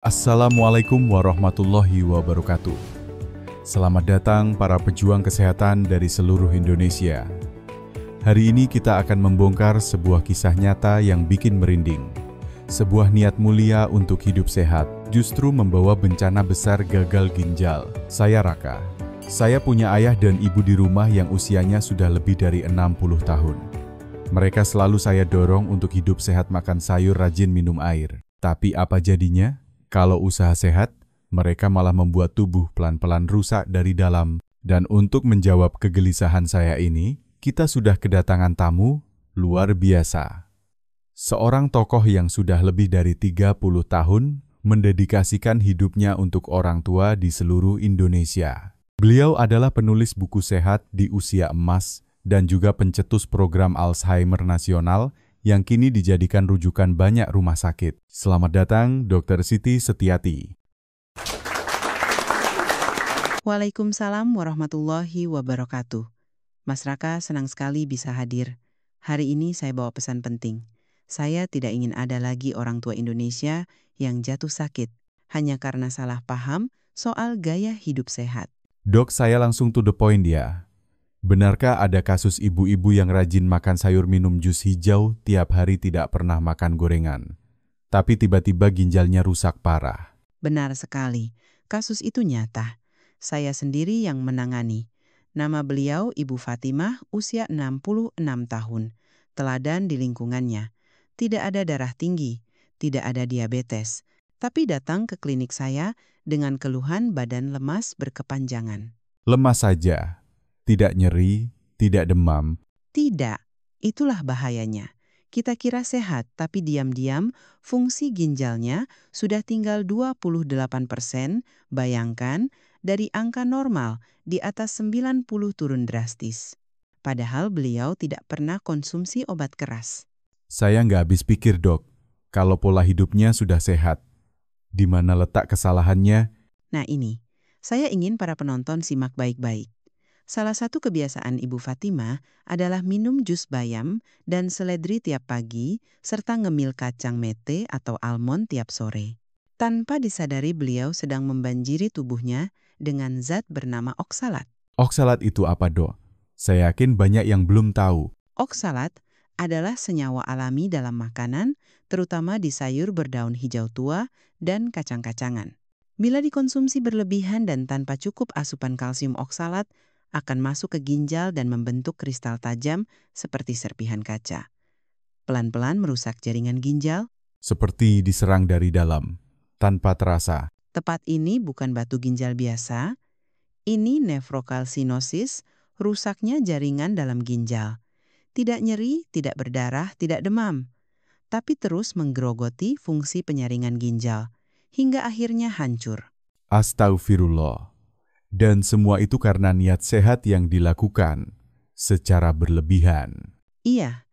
Assalamualaikum warahmatullahi wabarakatuh. Selamat datang para pejuang kesehatan dari seluruh Indonesia. Hari ini kita akan membongkar sebuah kisah nyata yang bikin merinding. Sebuah niat mulia untuk hidup sehat justru membawa bencana besar gagal ginjal. Saya Raka. Saya punya ayah dan ibu di rumah yang usianya sudah lebih dari 60 tahun. Mereka selalu saya dorong untuk hidup sehat, makan sayur, rajin minum air. Tapi apa jadinya? Kalau usaha sehat, mereka malah membuat tubuh pelan-pelan rusak dari dalam. Dan untuk menjawab kegelisahan saya ini, kita sudah kedatangan tamu luar biasa. Seorang tokoh yang sudah lebih dari 30 tahun mendedikasikan hidupnya untuk orang tua di seluruh Indonesia. Beliau adalah penulis buku sehat di usia emas dan juga pencetus program Alzheimer Nasional yang kini dijadikan rujukan banyak rumah sakit. Selamat datang, Dr. Siti Setiati. Waalaikumsalam warahmatullahi wabarakatuh. Mas Raka, senang sekali bisa hadir. Hari ini saya bawa pesan penting. Saya tidak ingin ada lagi orang tua Indonesia yang jatuh sakit hanya karena salah paham soal gaya hidup sehat. Dok, saya langsung to the point ya. Benarkah ada kasus ibu-ibu yang rajin makan sayur, minum jus hijau, tiap hari tidak pernah makan gorengan, tapi tiba-tiba ginjalnya rusak parah? Benar sekali, kasus itu nyata. Saya sendiri yang menangani. Nama beliau Ibu Fatimah, usia 66 tahun. Teladan di lingkungannya. Tidak ada darah tinggi, tidak ada diabetes, tapi datang ke klinik saya dengan keluhan badan lemas berkepanjangan. Lemas saja? Tidak nyeri, tidak demam? Tidak, itulah bahayanya. Kita kira sehat, tapi diam-diam fungsi ginjalnya sudah tinggal 28%, bayangkan, dari angka normal di atas 90 turun drastis. Padahal beliau tidak pernah konsumsi obat keras. Saya nggak habis pikir, Dok. Kalau pola hidupnya sudah sehat, di mana letak kesalahannya? Nah ini, saya ingin para penonton simak baik-baik. Salah satu kebiasaan Ibu Fatimah adalah minum jus bayam dan seledri tiap pagi, serta ngemil kacang mete atau almond tiap sore. Tanpa disadari beliau sedang membanjiri tubuhnya dengan zat bernama oksalat. Oksalat itu apa, Dok? Saya yakin banyak yang belum tahu. Oksalat adalah senyawa alami dalam makanan, terutama di sayur berdaun hijau tua dan kacang-kacangan. Bila dikonsumsi berlebihan dan tanpa cukup asupan kalsium oksalat, akan masuk ke ginjal dan membentuk kristal tajam seperti serpihan kaca. Pelan-pelan merusak jaringan ginjal. Seperti diserang dari dalam, tanpa terasa. Tepat ini bukan batu ginjal biasa, ini nefrokalsinosis, rusaknya jaringan dalam ginjal. Tidak nyeri, tidak berdarah, tidak demam, tapi terus menggerogoti fungsi penyaringan ginjal, hingga akhirnya hancur. Astagfirullah. Dan semua itu karena niat sehat yang dilakukan secara berlebihan. Iya,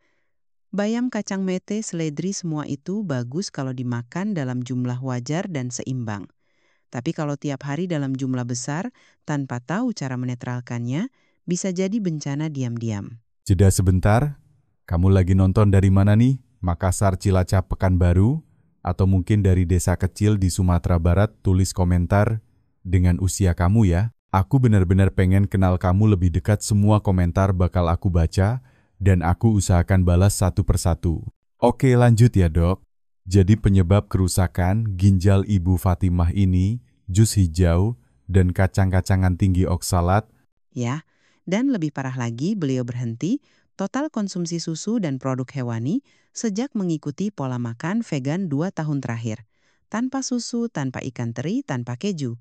bayam, kacang mete, seledri, semua itu bagus kalau dimakan dalam jumlah wajar dan seimbang. Tapi kalau tiap hari dalam jumlah besar, tanpa tahu cara menetralkannya, bisa jadi bencana diam-diam. Jeda sebentar, kamu lagi nonton dari mana nih? Makassar, Cilacap, Pekanbaru? Atau mungkin dari desa kecil di Sumatera Barat? Tulis komentar dengan usia kamu ya. Aku benar-benar pengen kenal kamu lebih dekat, semua komentar bakal aku baca dan aku usahakan balas satu persatu. Oke, lanjut ya, Dok. Jadi penyebab kerusakan ginjal Ibu Fatimah ini, jus hijau dan kacang-kacangan tinggi oksalat. Ya, dan lebih parah lagi beliau berhenti total konsumsi susu dan produk hewani sejak mengikuti pola makan vegan 2 tahun terakhir. Tanpa susu, tanpa ikan teri, tanpa keju.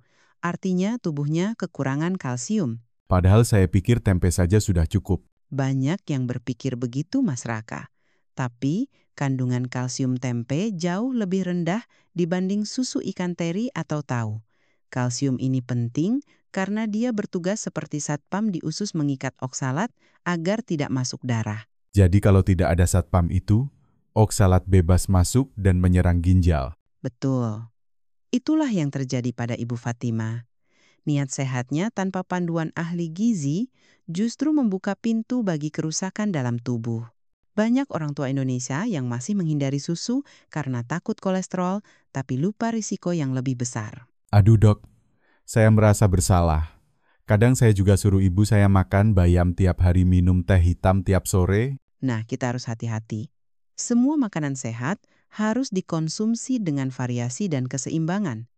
Artinya tubuhnya kekurangan kalsium. Padahal saya pikir tempe saja sudah cukup. Banyak yang berpikir begitu, Mas Raka. Tapi kandungan kalsium tempe jauh lebih rendah dibanding susu ikan teri atau tahu. Kalsium ini penting karena dia bertugas seperti satpam di usus mengikat oksalat agar tidak masuk darah. Jadi kalau tidak ada satpam itu, oksalat bebas masuk dan menyerang ginjal. Betul. Itulah yang terjadi pada Ibu Fatimah. Niat sehatnya tanpa panduan ahli gizi justru membuka pintu bagi kerusakan dalam tubuh. Banyak orang tua Indonesia yang masih menghindari susu karena takut kolesterol, tapi lupa risiko yang lebih besar. Aduh dok, saya merasa bersalah. Kadang saya juga suruh ibu saya makan bayam tiap hari, minum teh hitam tiap sore. Nah, kita harus hati-hati. Semua makanan sehat harus dikonsumsi dengan variasi dan keseimbangan.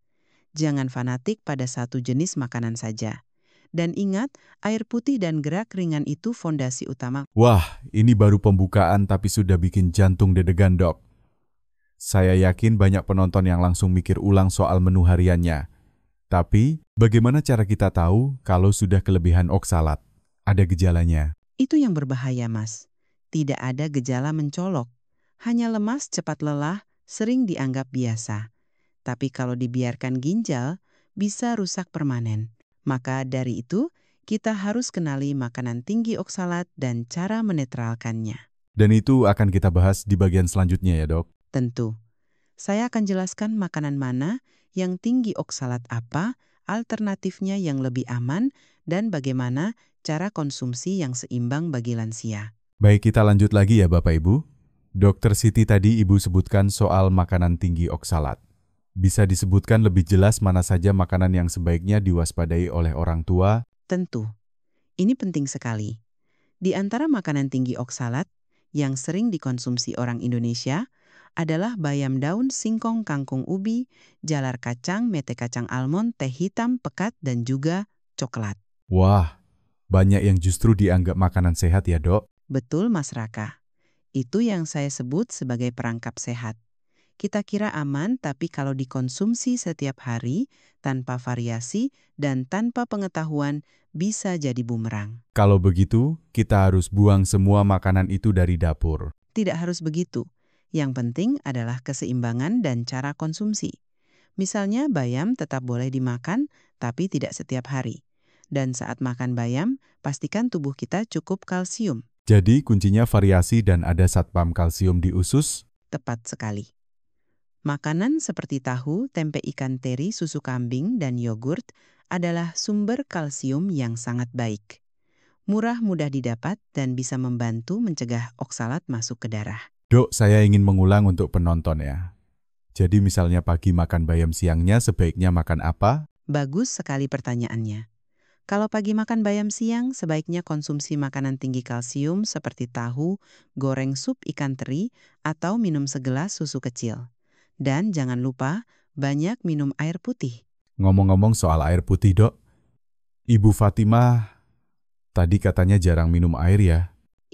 Jangan fanatik pada satu jenis makanan saja. Dan ingat, air putih dan gerak ringan itu fondasi utama. Wah, ini baru pembukaan tapi sudah bikin jantung deg-degan dok. Saya yakin banyak penonton yang langsung mikir ulang soal menu hariannya. Tapi, bagaimana cara kita tahu kalau sudah kelebihan oksalat? Ada gejalanya. Itu yang berbahaya, Mas. Tidak ada gejala mencolok. Hanya lemas, cepat lelah, sering dianggap biasa. Tapi kalau dibiarkan ginjal, bisa rusak permanen. Maka dari itu, kita harus kenali makanan tinggi oksalat dan cara menetralkannya. Dan itu akan kita bahas di bagian selanjutnya ya dok. Tentu. Saya akan jelaskan makanan mana yang tinggi oksalat apa, alternatifnya yang lebih aman, dan bagaimana cara konsumsi yang seimbang bagi lansia. Baik, kita lanjut lagi ya Bapak Ibu. Dokter Siti tadi Ibu sebutkan soal makanan tinggi oksalat. Bisa disebutkan lebih jelas mana saja makanan yang sebaiknya diwaspadai oleh orang tua? Tentu. Ini penting sekali. Di antara makanan tinggi oksalat yang sering dikonsumsi orang Indonesia adalah bayam daun, singkong, kangkung ubi, jalar kacang, mete kacang almond, teh hitam, pekat, dan juga coklat. Wah, banyak yang justru dianggap makanan sehat ya dok. Betul, Mas Raka. Itu yang saya sebut sebagai perangkap sehat. Kita kira aman, tapi kalau dikonsumsi setiap hari, tanpa variasi, dan tanpa pengetahuan, bisa jadi bumerang. Kalau begitu, kita harus buang semua makanan itu dari dapur. Tidak harus begitu. Yang penting adalah keseimbangan dan cara konsumsi. Misalnya bayam tetap boleh dimakan, tapi tidak setiap hari. Dan saat makan bayam, pastikan tubuh kita cukup kalsium. Jadi kuncinya variasi dan ada satpam kalsium di usus? Tepat sekali. Makanan seperti tahu, tempe ikan teri, susu kambing, dan yogurt adalah sumber kalsium yang sangat baik. Murah, mudah didapat, dan bisa membantu mencegah oksalat masuk ke darah. Dok, saya ingin mengulang untuk penonton ya. Jadi misalnya pagi makan bayam, siangnya sebaiknya makan apa? Bagus sekali pertanyaannya. Kalau pagi makan bayam, siang sebaiknya konsumsi makanan tinggi kalsium seperti tahu, goreng sup ikan teri, atau minum segelas susu kecil. Dan jangan lupa banyak minum air putih. Ngomong-ngomong soal air putih dok, Ibu Fatimah tadi katanya jarang minum air ya?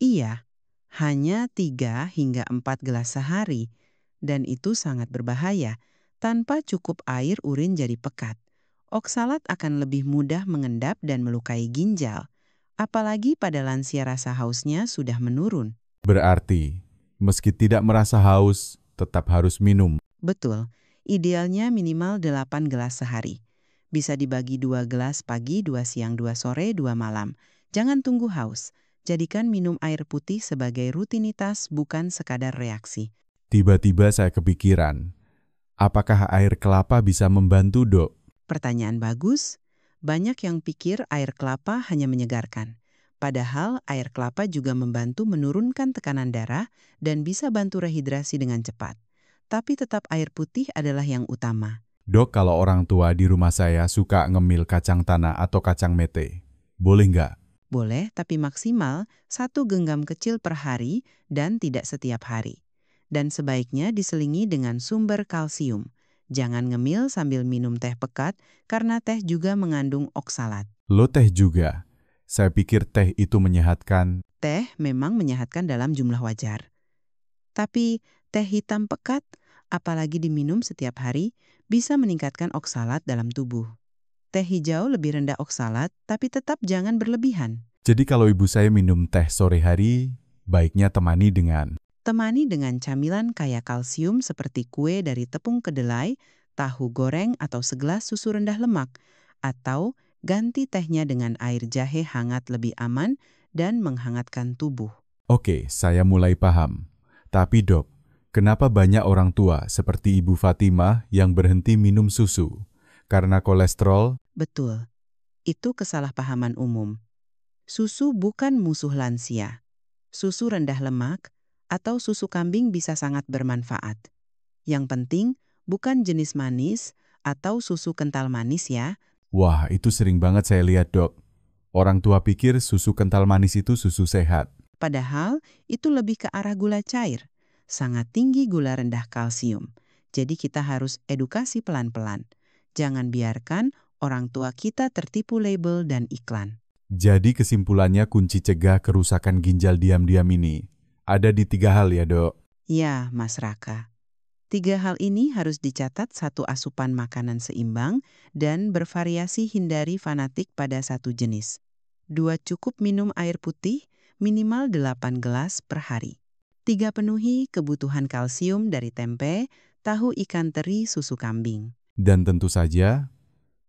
Iya, hanya 3 hingga 4 gelas sehari. Dan itu sangat berbahaya. Tanpa cukup air, urin jadi pekat. Oksalat akan lebih mudah mengendap dan melukai ginjal. Apalagi pada lansia rasa hausnya sudah menurun. Berarti, meski tidak merasa haus, tetap harus minum. Betul, idealnya minimal 8 gelas sehari. Bisa dibagi 2 gelas pagi, 2 siang, 2 sore, 2 malam. Jangan tunggu haus. Jadikan minum air putih sebagai rutinitas, bukan sekadar reaksi. Tiba-tiba saya kepikiran, apakah air kelapa bisa membantu dok? Pertanyaan bagus. Banyak yang pikir air kelapa hanya menyegarkan. Padahal air kelapa juga membantu menurunkan tekanan darah dan bisa bantu rehidrasi dengan cepat. Tapi tetap air putih adalah yang utama. Dok, kalau orang tua di rumah saya suka ngemil kacang tanah atau kacang mete, boleh nggak? Boleh, tapi maksimal 1 genggam kecil per hari dan tidak setiap hari. Dan sebaiknya diselingi dengan sumber kalsium. Jangan ngemil sambil minum teh pekat karena teh juga mengandung oksalat. Lo teh juga? Saya pikir teh itu menyehatkan. Teh memang menyehatkan dalam jumlah wajar. Tapi teh hitam pekat, apalagi diminum setiap hari, bisa meningkatkan oksalat dalam tubuh. Teh hijau lebih rendah oksalat, tapi tetap jangan berlebihan. Jadi kalau ibu saya minum teh sore hari, baiknya temani dengan Camilan kaya kalsium seperti kue dari tepung kedelai, tahu goreng atau segelas susu rendah lemak, atau ganti tehnya dengan air jahe hangat lebih aman dan menghangatkan tubuh. Oke, saya mulai paham. Tapi dok, kenapa banyak orang tua seperti Ibu Fatimah yang berhenti minum susu? Karena kolesterol? Betul, itu kesalahpahaman umum. Susu bukan musuh lansia. Susu rendah lemak, atau susu kambing bisa sangat bermanfaat. Yang penting, bukan jenis manis atau susu kental manis ya. Wah, itu sering banget saya lihat, Dok. Orang tua pikir susu kental manis itu susu sehat. Padahal itu lebih ke arah gula cair. Sangat tinggi gula rendah kalsium. Jadi kita harus edukasi pelan-pelan. Jangan biarkan orang tua kita tertipu label dan iklan. Jadi kesimpulannya kunci cegah kerusakan ginjal diam-diam ini ada di 3 hal ya, Dok. Ya, Mas Raka. 3 hal ini harus dicatat: 1, asupan makanan seimbang dan bervariasi, hindari fanatik pada satu jenis. 2, cukup minum air putih minimal 8 gelas per hari. 3, penuhi kebutuhan kalsium dari tempe, tahu, ikan teri, susu kambing. Dan tentu saja,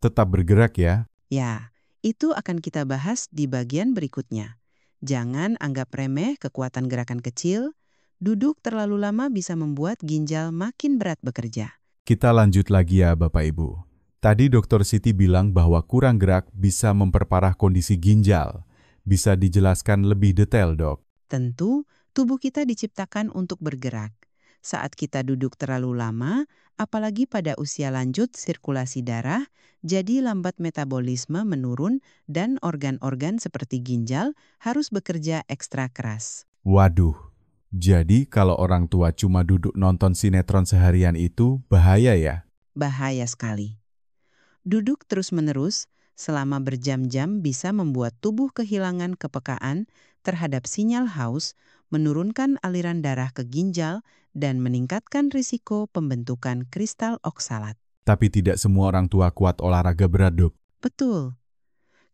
tetap bergerak ya. Ya, itu akan kita bahas di bagian berikutnya. Jangan anggap remeh kekuatan gerakan kecil. Duduk terlalu lama bisa membuat ginjal makin berat bekerja. Kita lanjut lagi ya Bapak Ibu. Tadi Dr. Siti bilang bahwa kurang gerak bisa memperparah kondisi ginjal. Bisa dijelaskan lebih detail, Dok? Tentu, tubuh kita diciptakan untuk bergerak. Saat kita duduk terlalu lama, apalagi pada usia lanjut, sirkulasi darah jadi lambat, metabolisme menurun, dan organ-organ seperti ginjal harus bekerja ekstra keras. Waduh, jadi kalau orang tua cuma duduk nonton sinetron seharian itu bahaya ya? Bahaya sekali. Duduk terus-menerus selama berjam-jam bisa membuat tubuh kehilangan kepekaan terhadap sinyal haus, menurunkan aliran darah ke ginjal, dan meningkatkan risiko pembentukan kristal oksalat. Tapi tidak semua orang tua kuat olahraga berat, Dok. Betul.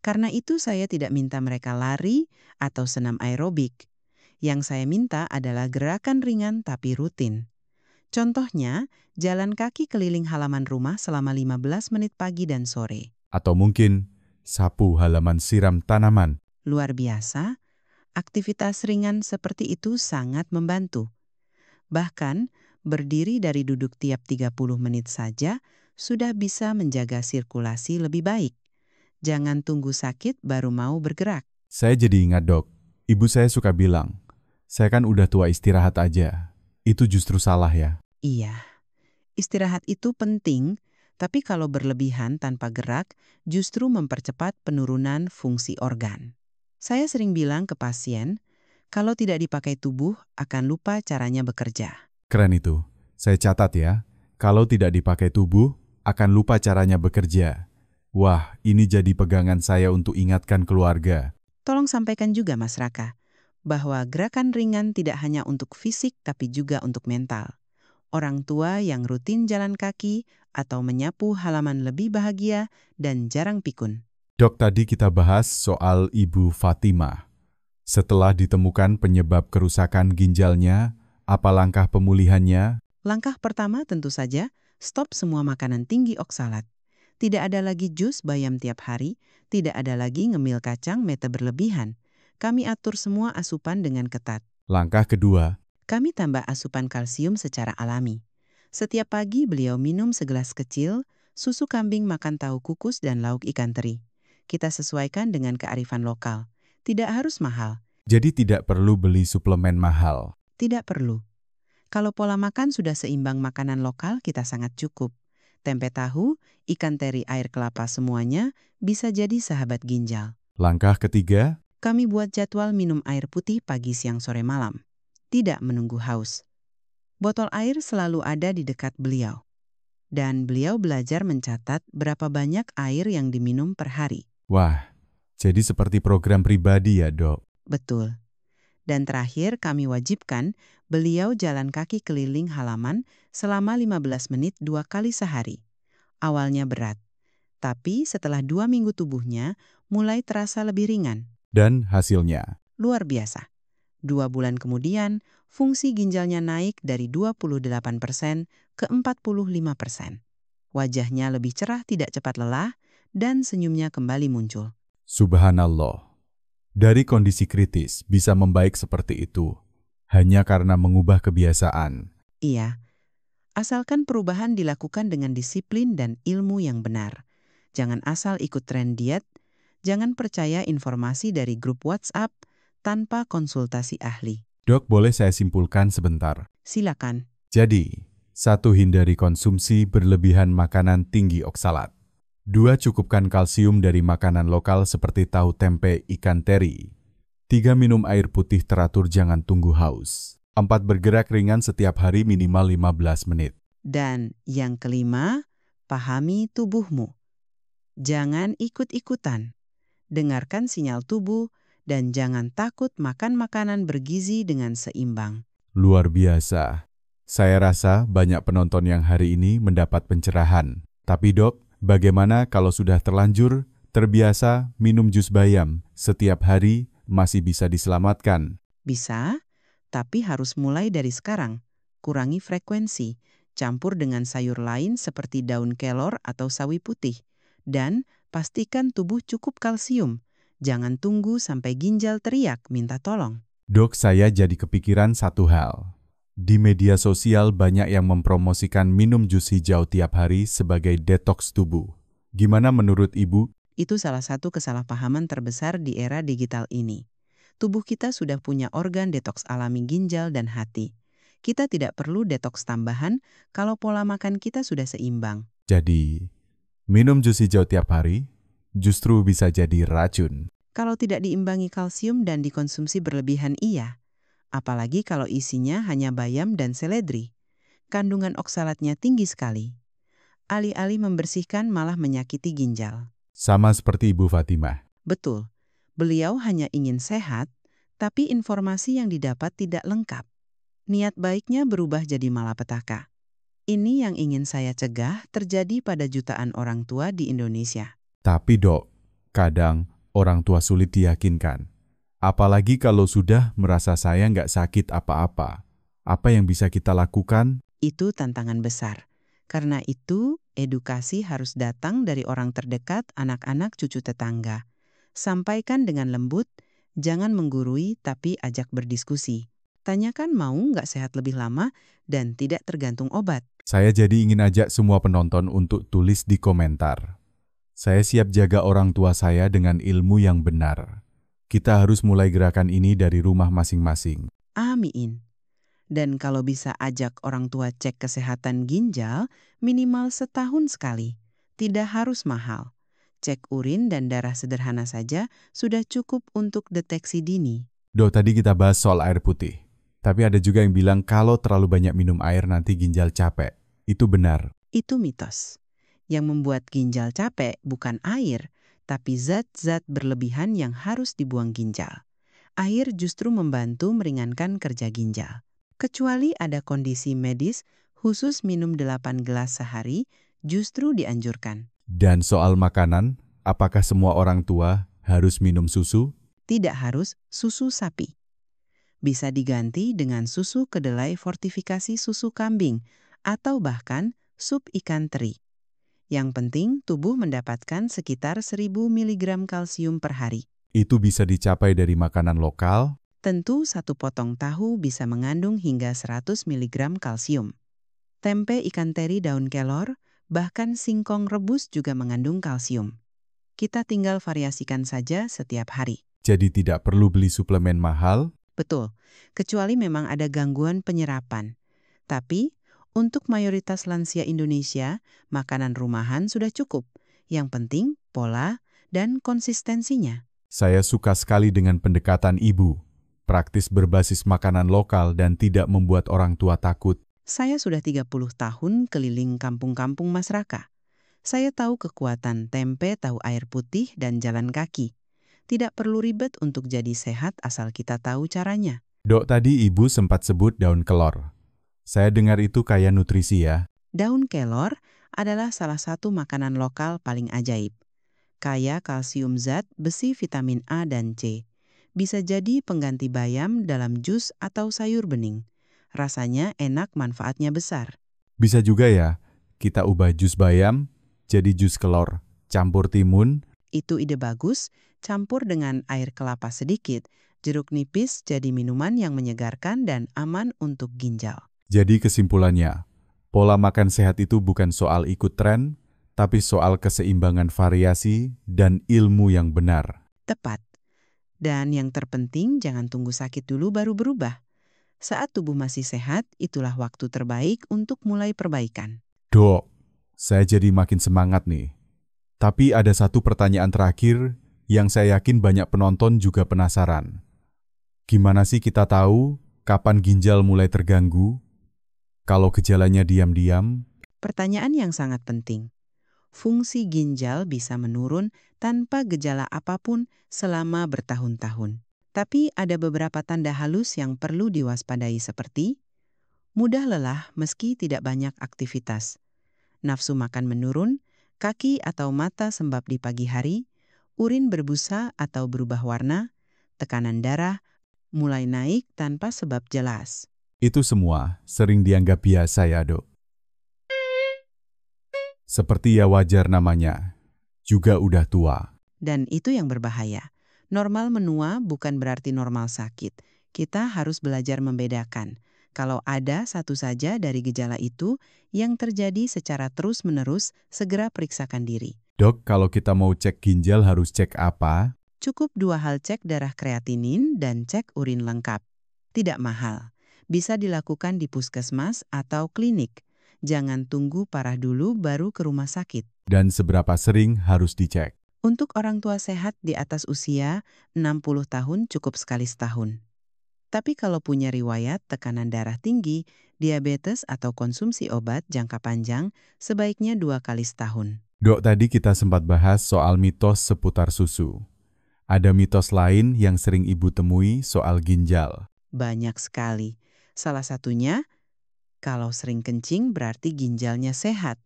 Karena itu saya tidak minta mereka lari atau senam aerobik. Yang saya minta adalah gerakan ringan tapi rutin. Contohnya, jalan kaki keliling halaman rumah selama 15 menit pagi dan sore. Atau mungkin sapu halaman, siram tanaman. Luar biasa, aktivitas ringan seperti itu sangat membantu. Bahkan, berdiri dari duduk tiap 30 menit saja sudah bisa menjaga sirkulasi lebih baik. Jangan tunggu sakit baru mau bergerak. Saya jadi ingat, Dok. Ibu saya suka bilang, saya kan udah tua, istirahat aja. Itu justru salah ya. Iya, istirahat itu penting, tapi kalau berlebihan tanpa gerak justru mempercepat penurunan fungsi organ. Saya sering bilang ke pasien, kalau tidak dipakai tubuh akan lupa caranya bekerja. Keren itu. Saya catat ya. Kalau tidak dipakai tubuh, akan lupa caranya bekerja. Wah, ini jadi pegangan saya untuk ingatkan keluarga. Tolong sampaikan juga, Mas Raka, bahwa gerakan ringan tidak hanya untuk fisik tapi juga untuk mental. Orang tua yang rutin jalan kaki atau menyapu halaman lebih bahagia dan jarang pikun. Dok, tadi kita bahas soal Ibu Fatimah. Setelah ditemukan penyebab kerusakan ginjalnya, apa langkah pemulihannya? Langkah pertama tentu saja, stop semua makanan tinggi oksalat. Tidak ada lagi jus bayam tiap hari, tidak ada lagi ngemil kacang mete berlebihan. Kami atur semua asupan dengan ketat. Langkah kedua, Kami tambah asupan kalsium secara alami. Setiap pagi beliau minum segelas kecil, susu kambing, makan tahu kukus dan lauk ikan teri. Kita sesuaikan dengan kearifan lokal. Tidak harus mahal. jadi tidak perlu beli suplemen mahal. Tidak perlu. Kalau pola makan sudah seimbang makanan lokal, kita sangat cukup. Tempe tahu, ikan teri, air kelapa, semuanya bisa jadi sahabat ginjal. Langkah ketiga, Kami buat jadwal minum air putih pagi, siang, sore, malam. Tidak menunggu haus. Botol air selalu ada di dekat beliau. Dan beliau belajar mencatat berapa banyak air yang diminum per hari. wah, jadi seperti program pribadi ya, Dok. Betul. Dan terakhir kami wajibkan beliau jalan kaki keliling halaman selama 15 menit 2 kali sehari. Awalnya berat, tapi setelah 2 minggu tubuhnya mulai terasa lebih ringan. Dan hasilnya, Luar biasa. 2 bulan kemudian, fungsi ginjalnya naik dari 28% ke 45%. Wajahnya lebih cerah, tidak cepat lelah, dan senyumnya kembali muncul. subhanallah. Dari kondisi kritis bisa membaik seperti itu, hanya karena mengubah kebiasaan. Iya, asalkan perubahan dilakukan dengan disiplin dan ilmu yang benar. Jangan asal ikut tren diet, jangan percaya informasi dari grup WhatsApp tanpa konsultasi ahli. Dok, boleh saya simpulkan sebentar? Silakan. Jadi, 1. Hindari konsumsi berlebihan makanan tinggi oksalat. 2. Cukupkan kalsium dari makanan lokal seperti tahu, tempe, ikan teri. 3. Minum air putih teratur, jangan tunggu haus. 4. Bergerak ringan setiap hari minimal 15 menit. Dan yang kelima, pahami tubuhmu. Jangan ikut-ikutan. Dengarkan sinyal tubuh dan jangan takut makan makanan bergizi dengan seimbang. Luar biasa. Saya rasa banyak penonton yang hari ini mendapat pencerahan. Tapi dok, bagaimana kalau sudah terlanjur, terbiasa minum jus bayam setiap hari masih bisa diselamatkan? Bisa, tapi harus mulai dari sekarang. Kurangi frekuensi, campur dengan sayur lain seperti daun kelor atau sawi putih. Dan pastikan tubuh cukup kalsium. Jangan tunggu sampai ginjal teriak minta tolong. Dok, saya jadi kepikiran satu hal. Di media sosial banyak yang mempromosikan minum jus hijau tiap hari sebagai detoks tubuh. Gimana menurut Ibu? Itu salah satu kesalahpahaman terbesar di era digital ini. Tubuh kita sudah punya organ detoks alami ginjal dan hati. Kita tidak perlu detoks tambahan kalau pola makan kita sudah seimbang. Jadi, minum jus hijau tiap hari justru bisa jadi racun. Kalau tidak diimbangi kalsium dan dikonsumsi berlebihan iya. Apalagi kalau isinya hanya bayam dan seledri. Kandungan oksalatnya tinggi sekali. Alih-alih membersihkan malah menyakiti ginjal. Sama seperti Ibu Fatimah. Betul, beliau hanya ingin sehat, tapi informasi yang didapat tidak lengkap. Niat baiknya berubah jadi malapetaka. Ini yang ingin saya cegah terjadi pada jutaan orang tua di Indonesia. Tapi dok, kadang orang tua sulit diyakinkan. Apalagi kalau sudah merasa saya nggak sakit apa-apa. Apa yang bisa kita lakukan? Itu tantangan besar. Karena itu, edukasi harus datang dari orang terdekat, anak-anak, cucu tetangga. Sampaikan dengan lembut, jangan menggurui tapi ajak berdiskusi. Tanyakan mau nggak sehat lebih lama dan tidak tergantung obat. Saya jadi ingin ajak semua penonton untuk tulis di komentar. Saya siap jaga orang tua saya dengan ilmu yang benar. Kita harus mulai gerakan ini dari rumah masing-masing. Amin. Dan kalau bisa ajak orang tua cek kesehatan ginjal minimal setahun sekali. Tidak harus mahal. Cek urin dan darah sederhana saja sudah cukup untuk deteksi dini. Dok, tadi kita bahas soal air putih. Tapi ada juga yang bilang kalau terlalu banyak minum air nanti ginjal capek. Itu benar. Itu mitos. Yang membuat ginjal capek bukan air, tapi zat-zat berlebihan yang harus dibuang ginjal. Air justru membantu meringankan kerja ginjal. Kecuali ada kondisi medis, khusus minum 8 gelas sehari justru dianjurkan. Dan soal makanan, apakah semua orang tua harus minum susu? Tidak harus susu sapi. Bisa diganti dengan susu kedelai fortifikasi susu kambing atau bahkan sup ikan teri. Yang penting tubuh mendapatkan sekitar 1000 mg kalsium per hari. Itu bisa dicapai dari makanan lokal? Tentu satu potong tahu bisa mengandung hingga 100 mg kalsium. Tempe ikan teri daun kelor, bahkan singkong rebus juga mengandung kalsium. Kita tinggal variasikan saja setiap hari. Jadi tidak perlu beli suplemen mahal? Betul, kecuali memang ada gangguan penyerapan. Tapi, untuk mayoritas lansia Indonesia, makanan rumahan sudah cukup. Yang penting, pola dan konsistensinya. Saya suka sekali dengan pendekatan Ibu. Praktis berbasis makanan lokal dan tidak membuat orang tua takut. Saya sudah 30 tahun keliling kampung-kampung Mas Raka. Saya tahu kekuatan tempe, tahu air putih, dan jalan kaki. Tidak perlu ribet untuk jadi sehat asal kita tahu caranya. Dok, tadi Ibu sempat sebut daun kelor. Saya dengar itu kaya nutrisi ya. Daun kelor adalah salah satu makanan lokal paling ajaib. Kaya kalsium zat, besi, vitamin A dan C. Bisa jadi pengganti bayam dalam jus atau sayur bening. Rasanya enak, manfaatnya besar. Bisa juga ya, kita ubah jus bayam jadi jus kelor, campur timun. Itu ide bagus, campur dengan air kelapa sedikit, jeruk nipis jadi minuman yang menyegarkan dan aman untuk ginjal. Jadi kesimpulannya, pola makan sehat itu bukan soal ikut tren, tapi soal keseimbangan variasi dan ilmu yang benar. Tepat. Dan yang terpenting jangan tunggu sakit dulu baru berubah. Saat tubuh masih sehat, itulah waktu terbaik untuk mulai perbaikan. Dok, saya jadi makin semangat nih. Tapi ada satu pertanyaan terakhir yang saya yakin banyak penonton juga penasaran. Gimana sih kita tahu kapan ginjal mulai terganggu? Kalau gejalanya diam-diam, Pertanyaan yang sangat penting. Fungsi ginjal bisa menurun tanpa gejala apapun selama bertahun-tahun. Tapi ada beberapa tanda halus yang perlu diwaspadai seperti mudah lelah meski tidak banyak aktivitas, nafsu makan menurun, kaki atau mata sembab di pagi hari, urin berbusa atau berubah warna, tekanan darah mulai naik tanpa sebab jelas. itu semua sering dianggap biasa ya, Dok. Seperti ya wajar namanya, juga udah tua. Dan itu yang berbahaya. Normal menua bukan berarti normal sakit. Kita harus belajar membedakan. Kalau ada satu saja dari gejala itu yang terjadi secara terus-menerus, segera periksakan diri. Dok, kalau kita mau cek ginjal harus cek apa? Cukup 2 hal, cek darah kreatinin dan cek urin lengkap. Tidak mahal. Bisa dilakukan di puskesmas atau klinik. Jangan tunggu parah dulu baru ke rumah sakit. Dan seberapa sering harus dicek? Untuk orang tua sehat di atas usia 60 tahun cukup sekali setahun. Tapi kalau punya riwayat tekanan darah tinggi, diabetes atau konsumsi obat jangka panjang, sebaiknya 2 kali setahun. Dok, tadi kita sempat bahas soal mitos seputar susu. Ada mitos lain yang sering ibu temui soal ginjal. Banyak sekali. Salah satunya, kalau sering kencing berarti ginjalnya sehat.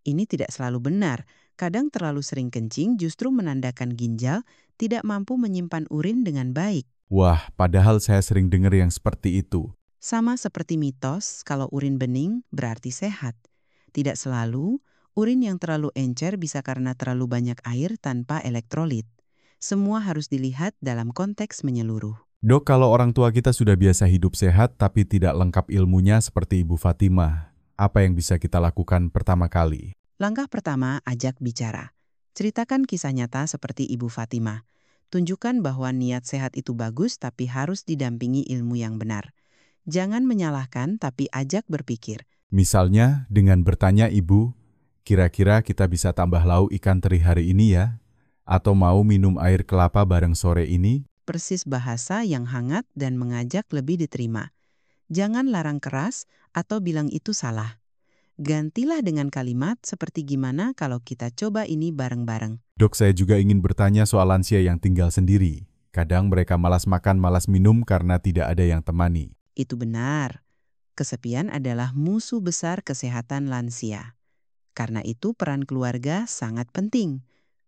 Ini tidak selalu benar. Kadang terlalu sering kencing justru menandakan ginjal tidak mampu menyimpan urin dengan baik. Wah, padahal saya sering dengar yang seperti itu. Sama seperti mitos, kalau urin bening berarti sehat. Tidak selalu, urin yang terlalu encer bisa karena terlalu banyak air tanpa elektrolit. Semua harus dilihat dalam konteks menyeluruh. Dok, kalau orang tua kita sudah biasa hidup sehat tapi tidak lengkap ilmunya seperti Ibu Fatimah, apa yang bisa kita lakukan pertama kali? Langkah pertama, ajak bicara. Ceritakan kisah nyata seperti Ibu Fatimah. Tunjukkan bahwa niat sehat itu bagus tapi harus didampingi ilmu yang benar. Jangan menyalahkan tapi ajak berpikir. Misalnya dengan bertanya Ibu, kira-kira kita bisa tambah lauk ikan teri hari ini ya? Atau mau minum air kelapa bareng sore ini? Persis bahasa yang hangat dan mengajak lebih diterima. Jangan larang keras atau bilang itu salah. Gantilah dengan kalimat seperti gimana kalau kita coba ini bareng-bareng. Dok, saya juga ingin bertanya soal lansia yang tinggal sendiri. Kadang mereka malas makan, malas minum karena tidak ada yang temani. Itu benar. Kesepian adalah musuh besar kesehatan lansia. Karena itu peran keluarga sangat penting.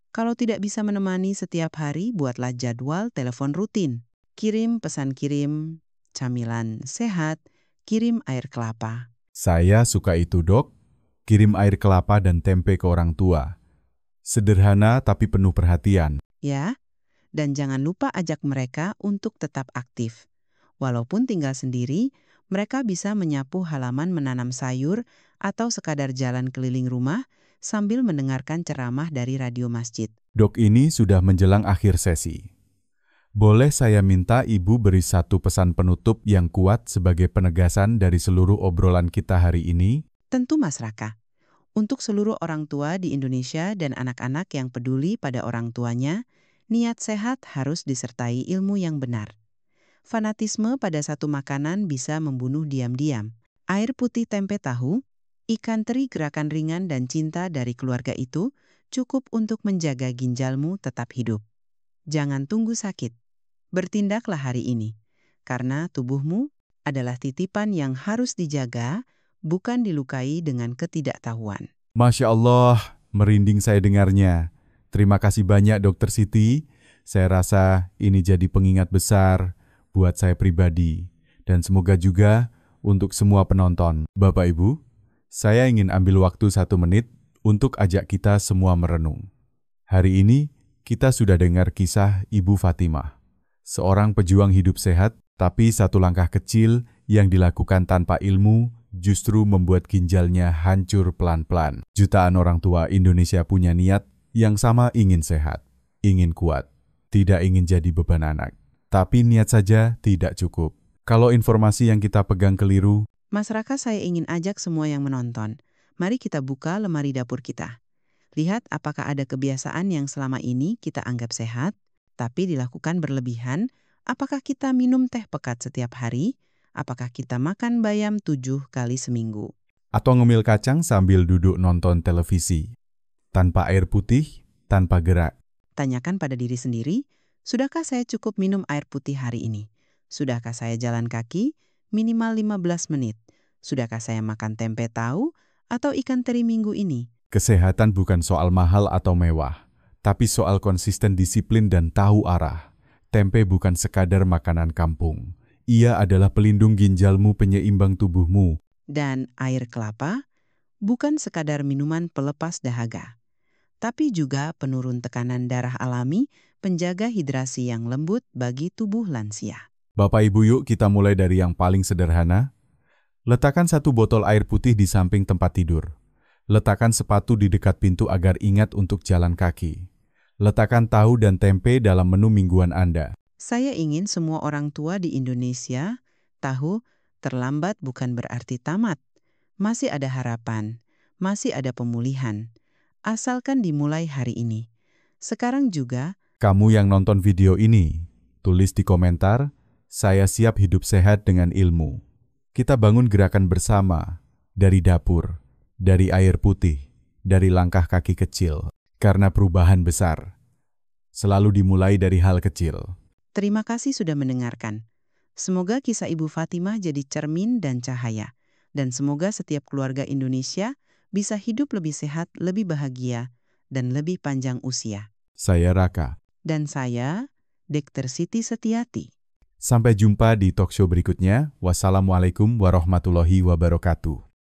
Kalau tidak bisa menemani setiap hari, buatlah jadwal telepon rutin. Kirim pesan kirim, camilan sehat, kirim air kelapa. Saya suka itu, Dok. Kirim air kelapa dan tempe ke orang tua. Sederhana tapi penuh perhatian. Ya, dan jangan lupa ajak mereka untuk tetap aktif. Walaupun tinggal sendiri, mereka bisa menyapu halaman, menanam sayur, atau sekadar jalan keliling rumah sambil mendengarkan ceramah dari radio masjid. Dok, ini sudah menjelang akhir sesi. Boleh saya minta Ibu beri satu pesan penutup yang kuat sebagai penegasan dari seluruh obrolan kita hari ini? Tentu Mas Raka. Untuk seluruh orang tua di Indonesia dan anak-anak yang peduli pada orang tuanya, niat sehat harus disertai ilmu yang benar. Fanatisme pada satu makanan bisa membunuh diam-diam. Air putih tempe tahu, ikan teri gerakan ringan dan cinta dari keluarga itu cukup untuk menjaga ginjalmu tetap hidup. Jangan tunggu sakit. Bertindaklah hari ini, karena tubuhmu adalah titipan yang harus dijaga, bukan dilukai dengan ketidaktahuan. Masya Allah, merinding saya dengarnya. Terima kasih banyak Dokter Siti. Saya rasa ini jadi pengingat besar buat saya pribadi. Dan semoga juga untuk semua penonton. Bapak Ibu, saya ingin ambil waktu 1 menit untuk ajak kita semua merenung. Hari ini kita sudah dengar kisah Ibu Fatimah. Seorang pejuang hidup sehat, tapi satu langkah kecil yang dilakukan tanpa ilmu justru membuat ginjalnya hancur pelan-pelan. Jutaan orang tua Indonesia punya niat yang sama, ingin sehat, ingin kuat, tidak ingin jadi beban anak. Tapi niat saja tidak cukup. Kalau informasi yang kita pegang keliru, Mas Raka, saya ingin ajak semua yang menonton. Mari kita buka lemari dapur kita. Lihat apakah ada kebiasaan yang selama ini kita anggap sehat, tapi dilakukan berlebihan. Apakah kita minum teh pekat setiap hari? Apakah kita makan bayam 7 kali seminggu? atau ngemil kacang sambil duduk nonton televisi. Tanpa air putih, tanpa gerak. Tanyakan pada diri sendiri, sudahkah saya cukup minum air putih hari ini? Sudahkah saya jalan kaki minimal 15 menit? Sudahkah saya makan tempe tahu atau ikan teri minggu ini? Kesehatan bukan soal mahal atau mewah, tapi soal konsisten disiplin dan tahu arah. Tempe bukan sekadar makanan kampung. Ia adalah pelindung ginjalmu, penyeimbang tubuhmu. Dan air kelapa bukan sekadar minuman pelepas dahaga, tapi juga penurun tekanan darah alami, penjaga hidrasi yang lembut bagi tubuh lansia. Bapak Ibu, yuk kita mulai dari yang paling sederhana. Letakkan 1 botol air putih di samping tempat tidur. Letakkan sepatu di dekat pintu agar ingat untuk jalan kaki. Letakkan tahu dan tempe dalam menu mingguan Anda. Saya ingin semua orang tua di Indonesia tahu terlambat bukan berarti tamat. Masih ada harapan, masih ada pemulihan. Asalkan dimulai hari ini. Sekarang juga, Kamu yang nonton video ini, tulis di komentar, saya siap hidup sehat dengan ilmu. Kita bangun gerakan bersama, dari dapur, dari air putih, dari langkah kaki kecil. Karena perubahan besar selalu dimulai dari hal kecil. terima kasih sudah mendengarkan. Semoga kisah Ibu Fatimah jadi cermin dan cahaya. Dan semoga setiap keluarga Indonesia bisa hidup lebih sehat, lebih bahagia, dan lebih panjang usia. Saya Raka. Dan saya, Dr. Siti Setiati. Sampai jumpa di talkshow berikutnya. Wassalamualaikum warahmatullahi wabarakatuh.